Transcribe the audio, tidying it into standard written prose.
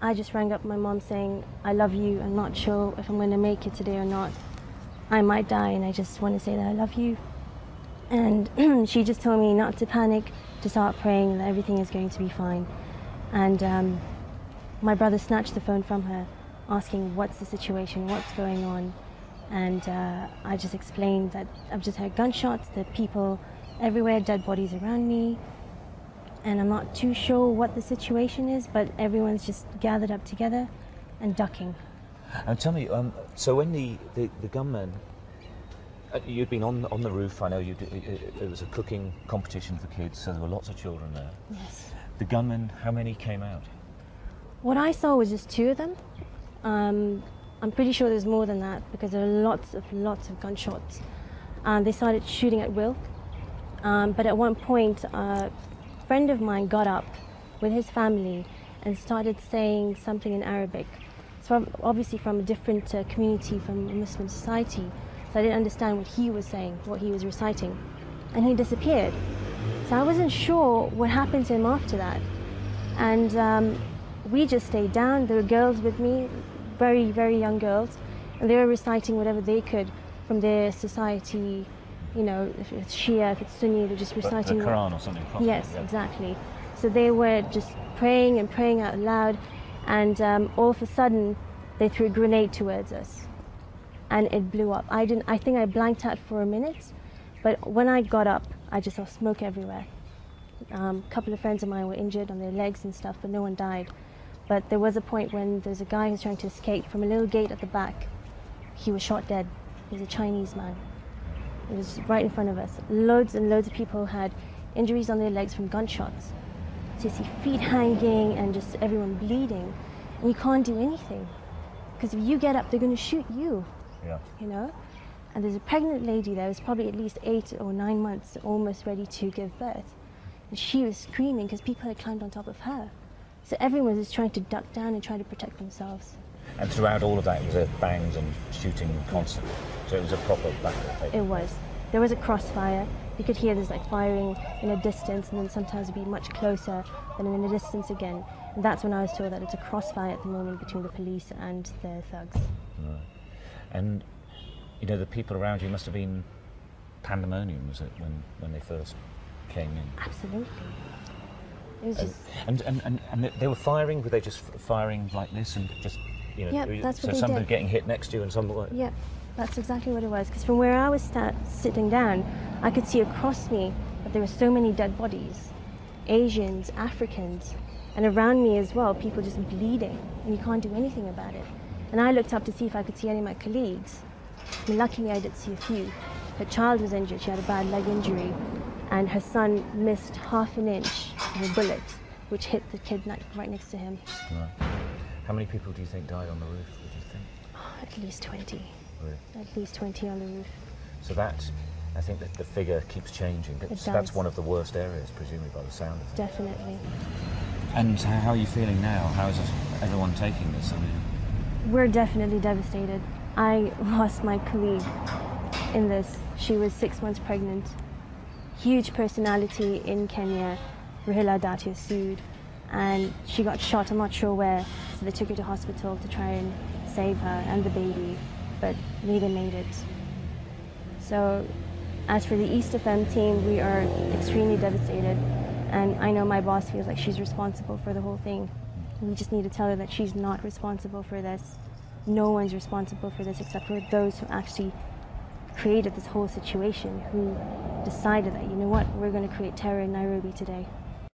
I just rang up my mom saying, I love you, I'm not sure if I'm going to make it today or not. I might die and I just want to say that I love you. And she just told me not to panic, to start praying, that everything is going to be fine. And my brother snatched the phone from her, asking what's the situation, what's going on. And I just explained that I've just heard gunshots, there are people everywhere, dead bodies around me. And I'm not too sure what the situation is, but everyone's just gathered up together and ducking. And tell me, so when the gunmen, you'd been on the roof, I know it was a cooking competition for kids, so there were lots of children there. Yes. The gunmen, how many came out? What I saw was just 2 of them. I'm pretty sure there's more than that because there are lots of gunshots. They started shooting at will. But at one point, a friend of mine got up with his family and started saying something in Arabic. It's obviously from a different community, from a Muslim society. So I didn't understand what he was saying, what he was reciting. And he disappeared. So I wasn't sure what happened to him after that. And we just stayed down. There were girls with me, very, very young girls, and they were reciting whatever they could from their society. You know, if it's Shia, if it's Sunni, they're just reciting the Quran or something. Possibly, yes, yeah. exactly. So they were just praying and praying out loud, and all of a sudden they threw a grenade towards us, and it blew up. I think I blanked out for a minute, but when I got up, I just saw smoke everywhere. A couple of friends of mine were injured on their legs and stuff, but no one died. But there was a point when there's a guy who's trying to escape from a little gate at the back. He was shot dead. He was a Chinese man. It was right in front of us. Loads and loads of people had injuries on their legs from gunshots. So you see feet hanging and just everyone bleeding. And you can't do anything. Because if you get up, they're going to shoot you. Yeah. You know? And there's a pregnant lady there who's probably at least 8 or 9 months, almost ready to give birth. And she was screaming because people had climbed on top of her. So everyone was trying to duck down and try to protect themselves. And throughout all of that, it was bangs and shooting constantly. So it was a proper battle. It was. There was a crossfire. You could hear there's like firing in a distance, and then sometimes it'd be much closer, and then in a distance again. And that's when I was told that it's a crossfire at the moment between the police and the thugs. Right. And you know, the people around you must have been pandemonium, was it, when they first came in? Absolutely. It was just... And they were firing. Were they just firing like this and just, you know? Yeah, that's what they somebody did. getting hit next to you and some. Yeah, that's exactly what it was. Because from where I was sitting down, I could see across me that there were so many dead bodies, Asians, Africans, and around me as well, people just bleeding, and you can't do anything about it. And I looked up to see if I could see any of my colleagues. And luckily, I did see a few. Her child was injured. She had a bad leg injury, and her son missed half an inch of a bullet, which hit the kid right next to him. Right. How many people do you think died on the roof, would you think? Oh, at least 20. Really? At least 20 on the roof. So that, I think that the figure keeps changing. That's one of the worst areas, presumably, by the sound of it. Definitely. And how are you feeling now? How is everyone taking this? I mean, we're definitely devastated. I lost my colleague in this. She was 6 months pregnant. Huge personality in Kenya. Rahila Datia sued, and she got shot, I'm not sure where, so they took her to hospital to try and save her and the baby, but neither made it. So as for the East FM team, we are extremely devastated, and I know my boss feels like she's responsible for the whole thing. We just need to tell her that she's not responsible for this. No one's responsible for this except for those who actually created this whole situation, who decided that, you know what, we're going to create terror in Nairobi today.